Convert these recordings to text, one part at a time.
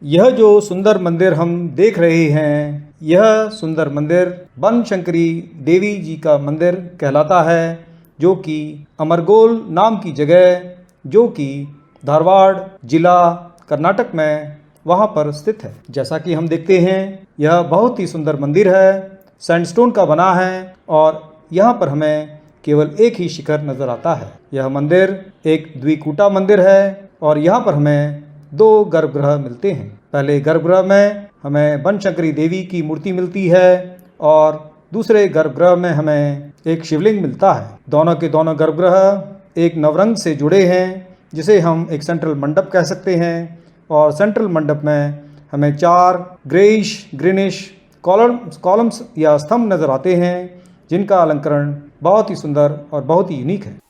यह जो सुंदर मंदिर हम देख रहे हैं, यह सुंदर मंदिर बनशंकरी देवी जी का मंदिर कहलाता है, जो कि अमरगोल नाम की जगह, जो कि धारवाड़ जिला कर्नाटक में वहाँ पर स्थित है। जैसा कि हम देखते हैं, यह बहुत ही सुंदर मंदिर है, सैंडस्टोन का बना है और यहाँ पर हमें केवल एक ही शिखर नजर आता है। यह मंदिर एक द्विकूटा मंदिर है और यहाँ पर हमें दो गर्भगृह मिलते हैं। पहले गर्भगृह में हमें बनशंकरी देवी की मूर्ति मिलती है और दूसरे गर्भगृह में हमें एक शिवलिंग मिलता है। दोनों के दोनों गर्भगृह एक नवरंग से जुड़े हैं, जिसे हम एक सेंट्रल मंडप कह सकते हैं। और सेंट्रल मंडप में हमें 4 ग्रीनिश कॉलम्स या स्तंभ नजर आते हैं, जिनका अलंकरण बहुत ही सुंदर और बहुत ही यूनिक है।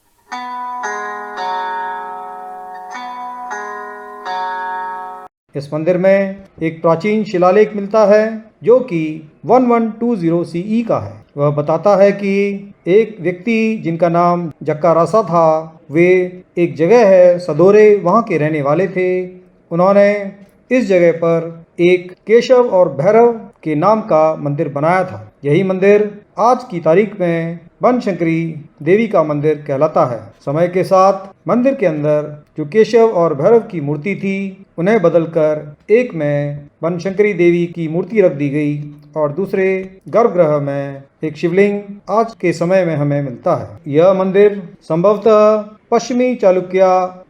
इस मंदिर में एक प्राचीन शिलालेख मिलता है, जो कि 1120 CE का है। वह बताता है कि एक व्यक्ति जिनका नाम जक्का रासा था, वे एक जगह है सदोरे, वहाँ के रहने वाले थे। उन्होंने इस जगह पर एक केशव और भैरव के नाम का मंदिर बनाया था। यही मंदिर आज की तारीख में बनशंकरी देवी का मंदिर कहलाता है। समय के साथ मंदिर के अंदर जो केशव और भैरव की मूर्ति थी, उन्हें बदलकर एक में बनशंकरी देवी की मूर्ति रख दी गई और दूसरे गर्भगृह में एक शिवलिंग आज के समय में हमें मिलता है। यह मंदिर संभवतः पश्चिमी चालुक्य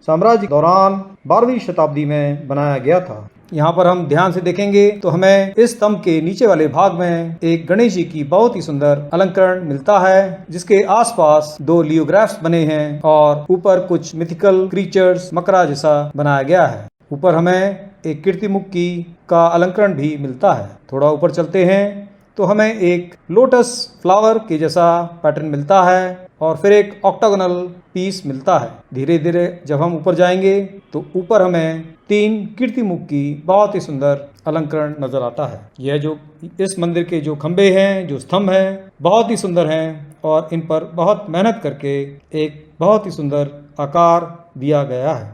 साम्राज्य के दौरान 12वीं शताब्दी में बनाया गया था। यहाँ पर हम ध्यान से देखेंगे तो हमें इस स्तंभ के नीचे वाले भाग में एक गणेश जी की बहुत ही सुंदर अलंकरण मिलता है, जिसके आसपास 2 लियोग्राफ्स बने हैं और ऊपर कुछ मिथिकल क्रीचर्स मकरा जैसा बनाया गया है। ऊपर हमें एक कीर्तिमुखी का अलंकरण भी मिलता है। थोड़ा ऊपर चलते हैं तो हमें एक लोटस फ्लावर के जैसा पैटर्न मिलता है और फिर एक ऑक्टागोनल पीस मिलता है। धीरे धीरे जब हम ऊपर जाएंगे तो ऊपर हमें 3 कीर्तिमुख की बहुत ही सुंदर अलंकरण नजर आता है। यह जो इस मंदिर के जो खंभे हैं, जो स्तंभ हैं, बहुत ही सुंदर हैं और इन पर बहुत मेहनत करके एक बहुत ही सुंदर आकार दिया गया है।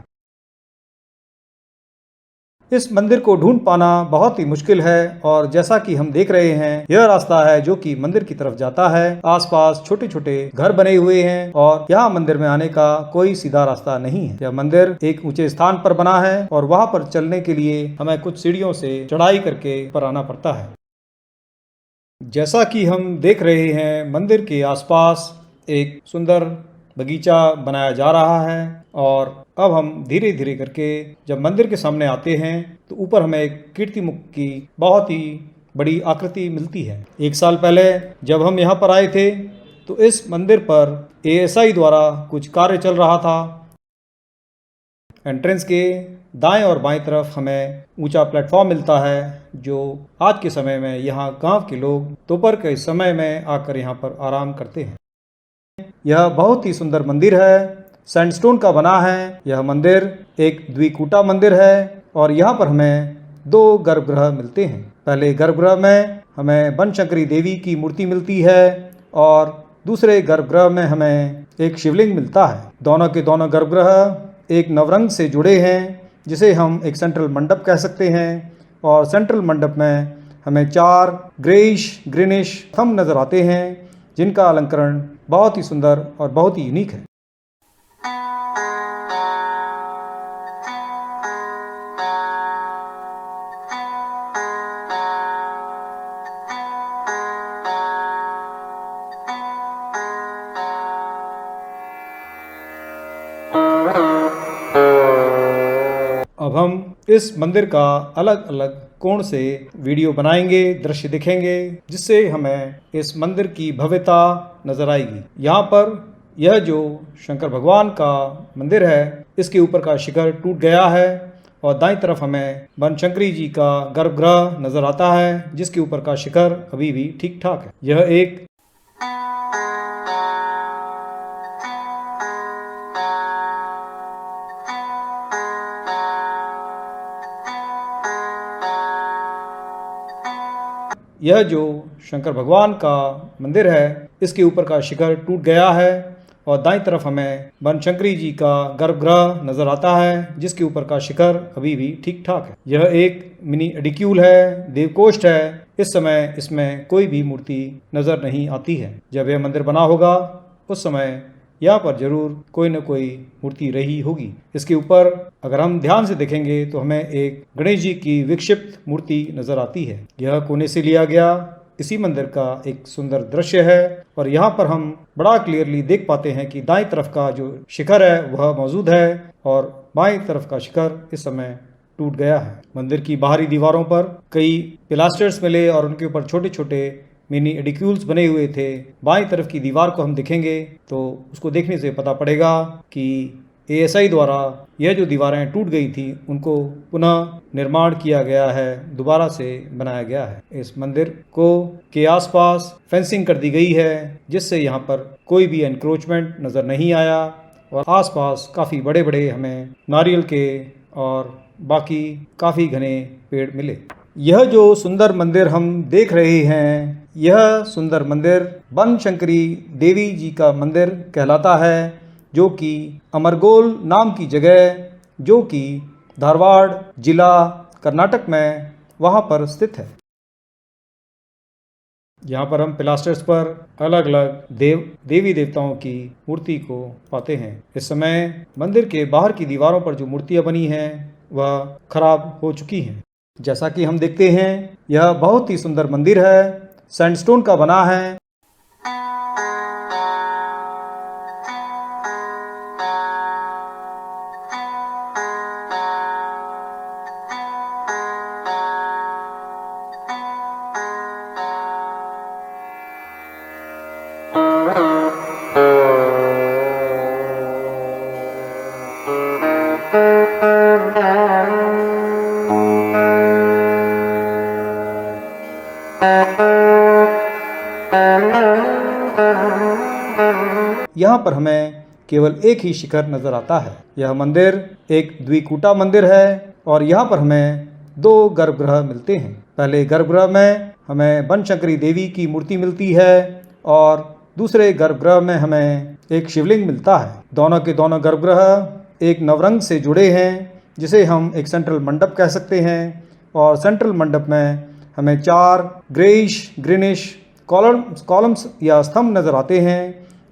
इस मंदिर को ढूंढ पाना बहुत ही मुश्किल है और जैसा कि हम देख रहे हैं, यह रास्ता है जो कि मंदिर की तरफ जाता है। आसपास छोटे छोटे घर बने हुए हैं और यहाँ मंदिर में आने का कोई सीधा रास्ता नहीं है। यह मंदिर एक ऊंचे स्थान पर बना है और वहाँ पर चलने के लिए हमें कुछ सीढ़ियों से चढ़ाई करके ऊपर आना पड़ता है। जैसा कि हम देख रहे हैं, मंदिर के आसपास एक सुंदर बगीचा बनाया जा रहा है और अब हम धीरे धीरे करके जब मंदिर के सामने आते हैं तो ऊपर हमें एक कीर्तिमुख की बहुत ही बड़ी आकृति मिलती है। 1 साल पहले जब हम यहाँ पर आए थे तो इस मंदिर पर ASI द्वारा कुछ कार्य चल रहा था। एंट्रेंस के दाएं और बाएं तरफ हमें ऊंचा प्लेटफॉर्म मिलता है, जो आज के समय में यहाँ गांव के लोग दोपहर के समय में आकर यहाँ पर आराम करते हैं। यह बहुत ही सुंदर मंदिर है, सैंडस्टोन का बना है। यह मंदिर एक द्विकूटा मंदिर है और यहाँ पर हमें 2 गर्भगृह मिलते हैं। पहले गर्भगृह में हमें बनशंकरी देवी की मूर्ति मिलती है और दूसरे गर्भगृह में हमें एक शिवलिंग मिलता है। दोनों के दोनों गर्भगृह एक नवरंग से जुड़े हैं, जिसे हम एक सेंट्रल मंडप कह सकते हैं। और सेंट्रल मंडप में हमें 4 ग्रीनिश स्तंभ नजर आते हैं, जिनका अलंकरण बहुत ही सुंदर और बहुत ही यूनिक है। अब हम इस मंदिर का अलग अलग कोण से वीडियो बनाएंगे, दृश्य दिखेंगे, जिससे हमें इस मंदिर की भव्यता नजर आएगी। यहाँ पर यह जो शंकर भगवान का मंदिर है, इसके ऊपर का शिखर टूट गया है और दाईं तरफ हमें बनशंकरी जी का गर्भगृह नजर आता है, जिसके ऊपर का शिखर अभी भी ठीक ठाक है। यह एक यह जो शंकर भगवान का मंदिर है, इसके ऊपर का शिखर टूट गया है और दाईं तरफ हमें बनशंकरी जी का गर्भगृह नजर आता है, जिसके ऊपर का शिखर अभी भी ठीक ठाक है। यह एक मिनी एडिक्यूल है, देवकोष्ठ है। इस समय इसमें कोई भी मूर्ति नजर नहीं आती है। जब यह मंदिर बना होगा उस समय यहाँ पर जरूर कोई न कोई मूर्ति रही होगी। इसके ऊपर अगर हम ध्यान से देखेंगे तो हमें एक गणेश जी की विक्षिप्त मूर्ति नजर आती है। यह कोने से लिया गया इसी मंदिर का एक सुंदर दृश्य है और यहाँ पर हम बड़ा क्लियरली देख पाते हैं कि दाईं तरफ का जो शिखर है वह मौजूद है और बाईं तरफ का शिखर इस समय टूट गया है। मंदिर की बाहरी दीवारों पर कई पिलास्टर्स मिले और उनके ऊपर छोटे छोटे मिनी एडिक्यूल्स बने हुए थे। बाईं तरफ की दीवार को हम देखेंगे तो उसको देखने से पता पड़ेगा कि ASI द्वारा यह जो दीवारें टूट गई थी उनको पुनः निर्माण किया गया है, दोबारा से बनाया गया है। इस मंदिर को के आसपास फेंसिंग कर दी गई है, जिससे यहाँ पर कोई भी एनक्रोचमेंट नज़र नहीं आया और आसपास काफ़ी बड़े बड़े हमें नारियल के और बाकी काफ़ी घने पेड़ मिले। यह जो सुंदर मंदिर हम देख रहे हैं, यह सुंदर मंदिर बनशंकरी देवी जी का मंदिर कहलाता है, जो कि अमरगोल नाम की जगह, जो कि धारवाड़ जिला कर्नाटक में वहाँ पर स्थित है। यहाँ पर हम पिलास्टर्स पर अलग अलग देवी देवताओं की मूर्ति को पाते हैं। इस समय मंदिर के बाहर की दीवारों पर जो मूर्तियाँ बनी हैं वह खराब हो चुकी हैं। जैसा कि हम देखते हैं यह बहुत ही सुंदर मंदिर है, सैंडस्टोन का बना है। यहाँ पर हमें केवल एक ही शिखर नजर आता है। यह मंदिर एक द्विकूटा मंदिर है और यहाँ पर हमें दो गर्भगृह मिलते हैं। पहले गर्भगृह में हमें बनशंकरी देवी की मूर्ति मिलती है और दूसरे गर्भगृह में हमें एक शिवलिंग मिलता है। दोनों के दोनों गर्भगृह एक नवरंग से जुड़े हैं, जिसे हम एक सेंट्रल मंडप कह सकते हैं। और सेंट्रल मंडप में हमें 4 ग्रीनिश कॉलम्स या स्तंभ नजर आते हैं,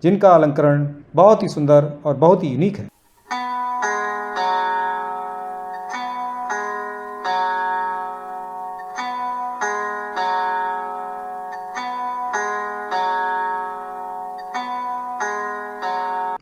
जिनका अलंकरण बहुत ही सुंदर और बहुत ही यूनिक है।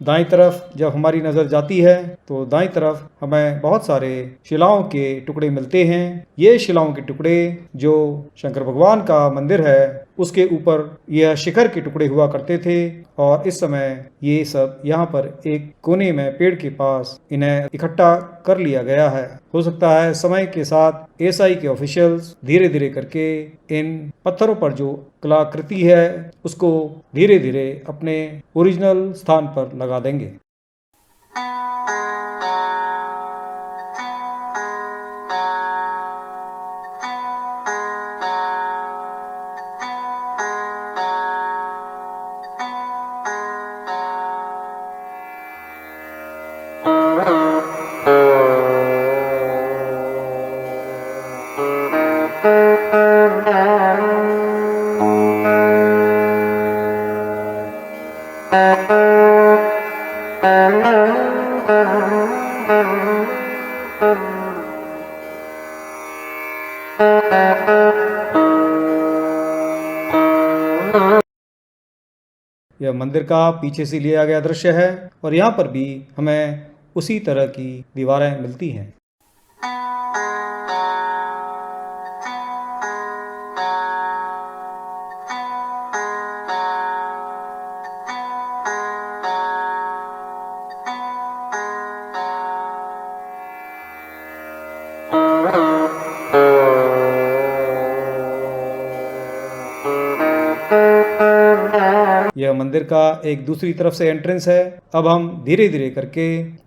दाईं तरफ जब हमारी नज़र जाती है तो दाईं तरफ हमें बहुत सारे शिलाओं के टुकड़े मिलते हैं। ये शिलाओं के टुकड़े जो शंकर भगवान का मंदिर है उसके ऊपर यह शिखर के टुकड़े हुआ करते थे और इस समय ये सब यहाँ पर एक कोने में पेड़ के पास इन्हें इकट्ठा कर लिया गया है। हो सकता है समय के साथ ASI के ऑफिशियल्स धीरे धीरे करके इन पत्थरों पर जो कलाकृति है उसको धीरे धीरे अपने ओरिजिनल स्थान पर लगा देंगे। यह मंदिर का पीछे से लिया गया दृश्य है और यहाँ पर भी हमें उसी तरह की दीवारें मिलती हैं। यह मंदिर का एक दूसरी तरफ से एंट्रेंस है। अब हम धीरे धीरे करके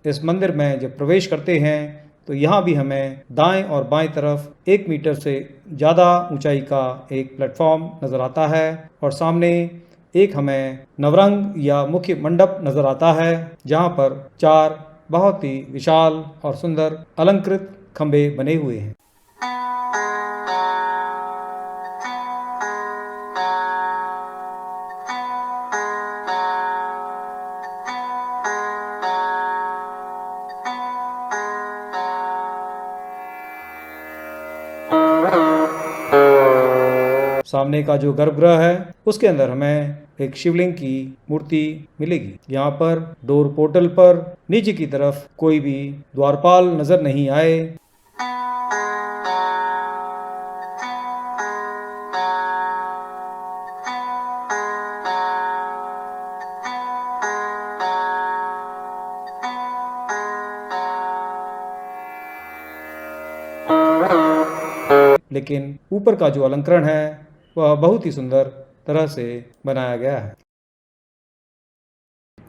इस मंदिर में जब प्रवेश करते हैं तो यहाँ भी हमें दाएं और बाएं तरफ 1 मीटर से ज़्यादा ऊंचाई का एक प्लेटफॉर्म नज़र आता है और सामने एक हमें नवरंग या मुख्य मंडप नजर आता है, जहाँ पर 4 बहुत ही विशाल और सुंदर अलंकृत खंभे बने हुए हैं। सामने का जो गर्भगृह है उसके अंदर हमें एक शिवलिंग की मूर्ति मिलेगी। यहाँ पर डोर पोर्टल पर नीचे की तरफ कोई भी द्वारपाल नजर नहीं आए। लेकिन ऊपर का जो अलंकरण है वह बहुत ही सुंदर तरह से बनाया गया है।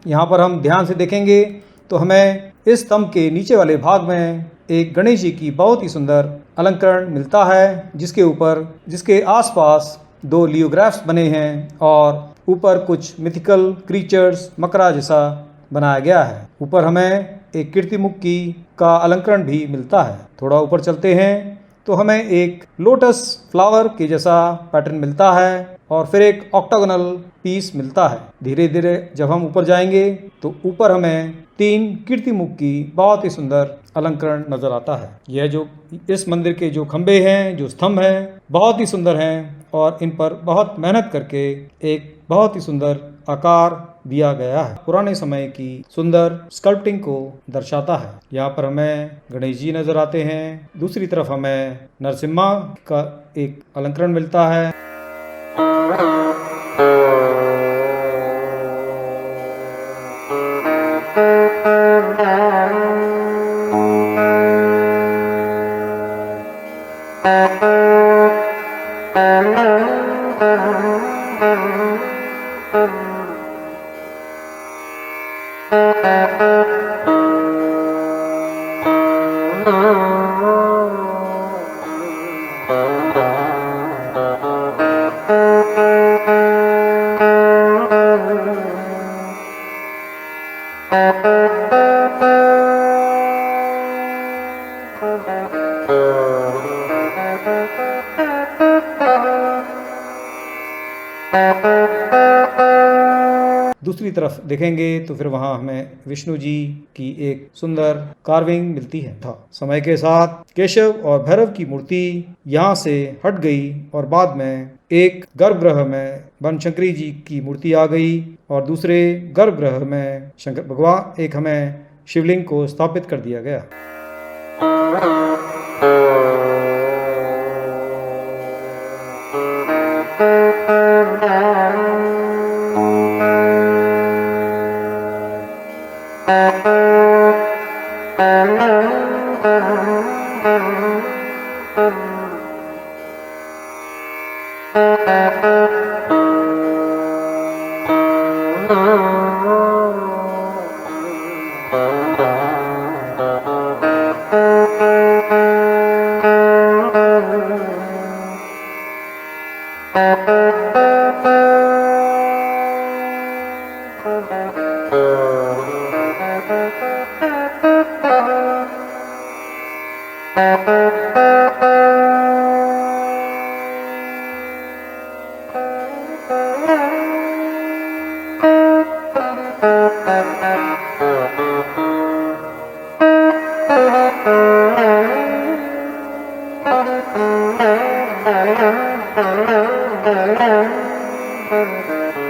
यहाँ पर हम ध्यान से देखेंगे तो हमें इस स्तंभ के नीचे वाले भाग में एक गणेश जी की बहुत ही सुंदर अलंकरण मिलता है, जिसके आसपास 2 लियोग्राफ्स बने हैं और ऊपर कुछ मिथिकल क्रीचर्स मकरा जैसा बनाया गया है। ऊपर हमें एक कीर्तिमुख की का अलंकरण भी मिलता है। थोड़ा ऊपर चलते हैं तो हमें एक लोटस फ्लावर के जैसा पैटर्न मिलता है और फिर एक ऑक्टागोनल पीस मिलता है। धीरे धीरे जब हम ऊपर जाएंगे तो ऊपर हमें 3 कीर्तिमुख की बहुत ही सुंदर अलंकरण नजर आता है। यह जो इस मंदिर के जो खंबे हैं, जो स्तंभ हैं, बहुत ही सुंदर हैं और इन पर बहुत मेहनत करके एक बहुत ही सुंदर आकार दिया गया है। पुराने समय की सुंदर स्कल्पटिंग को दर्शाता है। यहाँ पर हमें गणेश जी नजर आते हैं। दूसरी तरफ हमें नरसिम्हा का एक अलंकरण मिलता है। दूसरी तरफ देखेंगे तो फिर वहां हमें विष्णु जी की एक सुंदर कार्विंग मिलती है। समय के साथ केशव और भैरव की मूर्ति यहाँ से हट गई और बाद में एक गर्भगृह में बनशंकरी जी की मूर्ति आ गई और दूसरे गर्भगृह में शंकर भगवान एक हमें शिवलिंग को स्थापित कर दिया गया।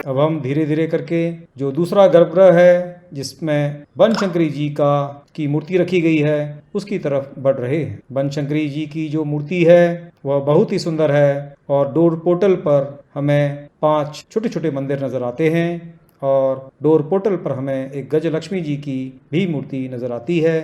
अब हम धीरे धीरे करके जो दूसरा गर्भगृह है जिसमें बनशंकरी जी की मूर्ति रखी गई है उसकी तरफ बढ़ रहे हैं। बनशंकरी जी की जो मूर्ति है वह बहुत ही सुंदर है और डोर पोर्टल पर हमें 5 छोटे छोटे मंदिर नजर आते हैं और डोर पोर्टल पर हमें एक गजलक्ष्मी जी की भी मूर्ति नजर आती है।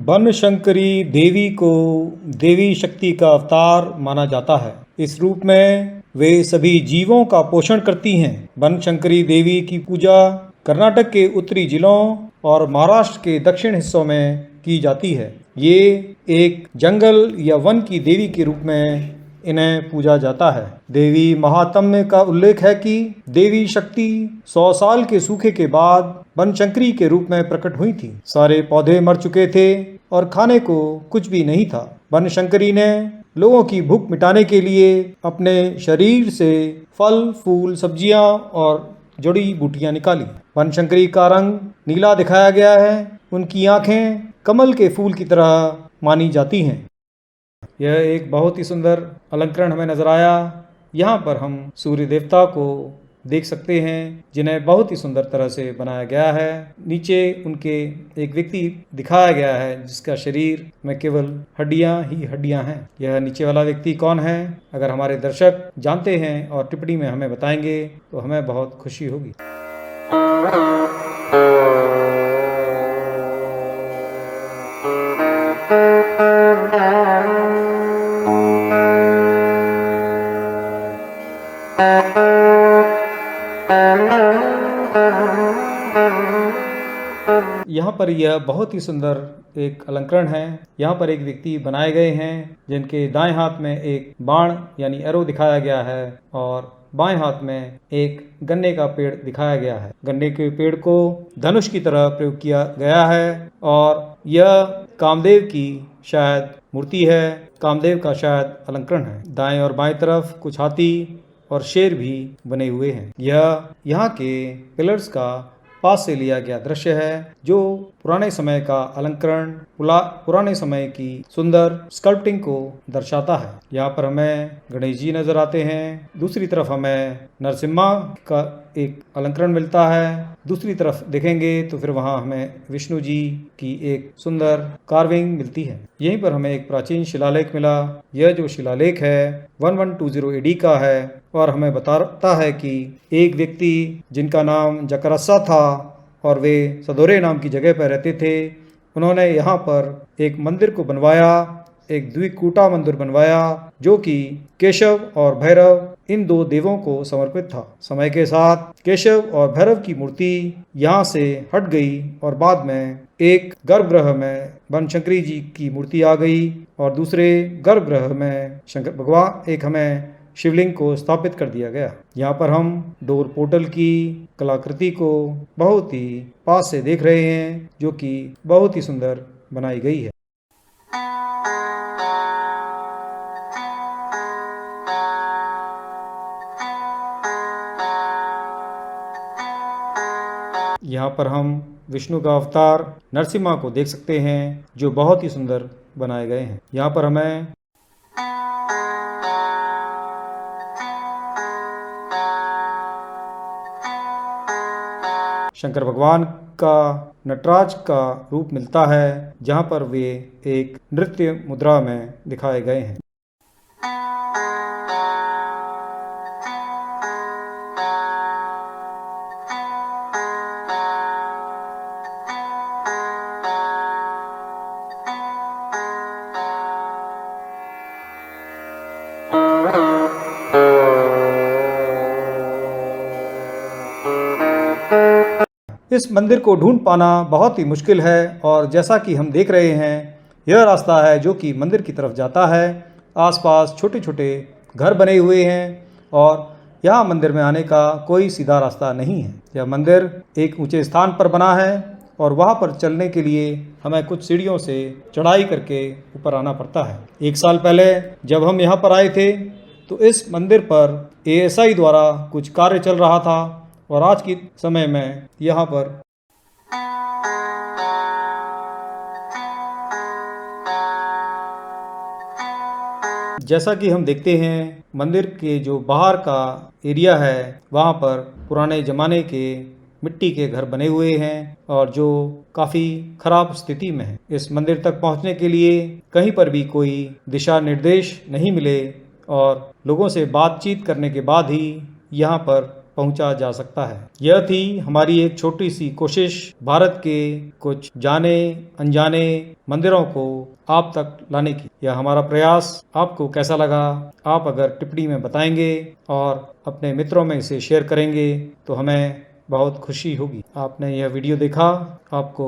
बनशंकरी देवी को देवी शक्ति का अवतार माना जाता है। इस रूप में वे सभी जीवों का पोषण करती हैं। बनशंकरी देवी की पूजा कर्नाटक के उत्तरी जिलों और महाराष्ट्र के दक्षिण हिस्सों में की जाती है। ये एक जंगल या वन की देवी के रूप में इन्हें पूजा जाता है। देवी महात्म्य का उल्लेख है कि देवी शक्ति 100 साल के सूखे के बाद बनशंकरी के रूप में प्रकट हुई थी। सारे पौधे मर चुके थे और खाने को कुछ भी नहीं था। बनशंकरी ने लोगों की भूख मिटाने के लिए अपने शरीर से फल, फूल, सब्जियां और जड़ी बूटियां निकाली। बनशंकरी का रंग नीला दिखाया गया है। उनकी आंखें कमल के फूल की तरह मानी जाती हैं। यह एक बहुत ही सुंदर अलंकरण हमें नजर आया। यहाँ पर हम सूर्य देवता को देख सकते हैं जिन्हें बहुत ही सुंदर तरह से बनाया गया है। नीचे उनके एक व्यक्ति दिखाया गया है जिसका शरीर में केवल हड्डियां ही हड्डियां हैं। यह नीचे वाला व्यक्ति कौन है? अगर हमारे दर्शक जानते हैं और टिप्पणी में हमें बताएंगे तो हमें बहुत खुशी होगी। यहाँ पर यह बहुत ही सुंदर एक अलंकरण है। यहाँ पर एक व्यक्ति बनाए गए हैं जिनके दाएं हाथ में एक बाण यानी एरो दिखाया गया है और बाएं हाथ में एक गन्ने का पेड़ दिखाया गया है। गन्ने के पेड़ को धनुष की तरह प्रयोग किया गया है और यह कामदेव की शायद मूर्ति है। कामदेव का शायद अलंकरण है। दाएं और बाएं तरफ कुछ हाथी और शेर भी बने हुए हैं। यह यहाँ के पिलर्स का पास से लिया गया दृश्य है जो पुराने समय का अलंकरण, पुराने समय की सुंदर स्कल्पटिंग को दर्शाता है। यहाँ पर हमें गणेश जी नजर आते हैं। दूसरी तरफ हमें नरसिम्हा का एक अलंकरण मिलता है। दूसरी तरफ देखेंगे तो फिर वहाँ हमें विष्णु जी की एक सुंदर कार्विंग मिलती है। यहीं पर हमें एक प्राचीन शिलालेख मिला। यह जो शिलालेख है 1120 AD का है और हमें बताता है कि एक व्यक्ति जिनका नाम जकरस्सा था और वे सदोरे नाम की जगह पर रहते थे, उन्होंने यहाँ पर एक मंदिर को बनवाया, एक द्विकूटा मंदिर बनवाया जो कि केशव और भैरव इन दो देवों को समर्पित था। समय के साथ केशव और भैरव की मूर्ति यहाँ से हट गई और बाद में एक गर्भगृह में बनशंकरी जी की मूर्ति आ गई और दूसरे गर्भगृह में शंकर भगवान एक हमें शिवलिंग को स्थापित कर दिया गया। यहाँ पर हम डोर पोर्टल की कलाकृति को बहुत ही पास से देख रहे हैं जो कि बहुत ही सुंदर बनाई गई है। यहाँ पर हम विष्णु का अवतार नरसिम्हा को देख सकते हैं जो बहुत ही सुंदर बनाए गए हैं। यहाँ पर हमें शंकर भगवान का नटराज का रूप मिलता है जहाँ पर वे एक नृत्य मुद्रा में दिखाए गए हैं। इस मंदिर को ढूंढ पाना बहुत ही मुश्किल है और जैसा कि हम देख रहे हैं यह रास्ता है जो कि मंदिर की तरफ जाता है। आसपास छोटे छोटे घर बने हुए हैं और यहाँ मंदिर में आने का कोई सीधा रास्ता नहीं है। यह मंदिर एक ऊंचे स्थान पर बना है और वहाँ पर चलने के लिए हमें कुछ सीढ़ियों से चढ़ाई करके ऊपर आना पड़ता है। 1 साल पहले जब हम यहाँ पर आए थे तो इस मंदिर पर ASI द्वारा कुछ कार्य चल रहा था और आज के समय में यहाँ पर जैसा कि हम देखते हैं मंदिर के जो बाहर का एरिया है वहाँ पर पुराने ज़माने के मिट्टी के घर बने हुए हैं और जो काफ़ी खराब स्थिति में है। इस मंदिर तक पहुँचने के लिए कहीं पर भी कोई दिशा निर्देश नहीं मिले और लोगों से बातचीत करने के बाद ही यहाँ पर पहुंचा जा सकता है। यह थी हमारी एक छोटी सी कोशिश भारत के कुछ जाने अनजाने मंदिरों को आप तक लाने की। यह हमारा प्रयास आपको कैसा लगा, आप अगर टिप्पणी में बताएंगे और अपने मित्रों में इसे शेयर करेंगे तो हमें बहुत खुशी होगी। आपने यह वीडियो देखा, आपको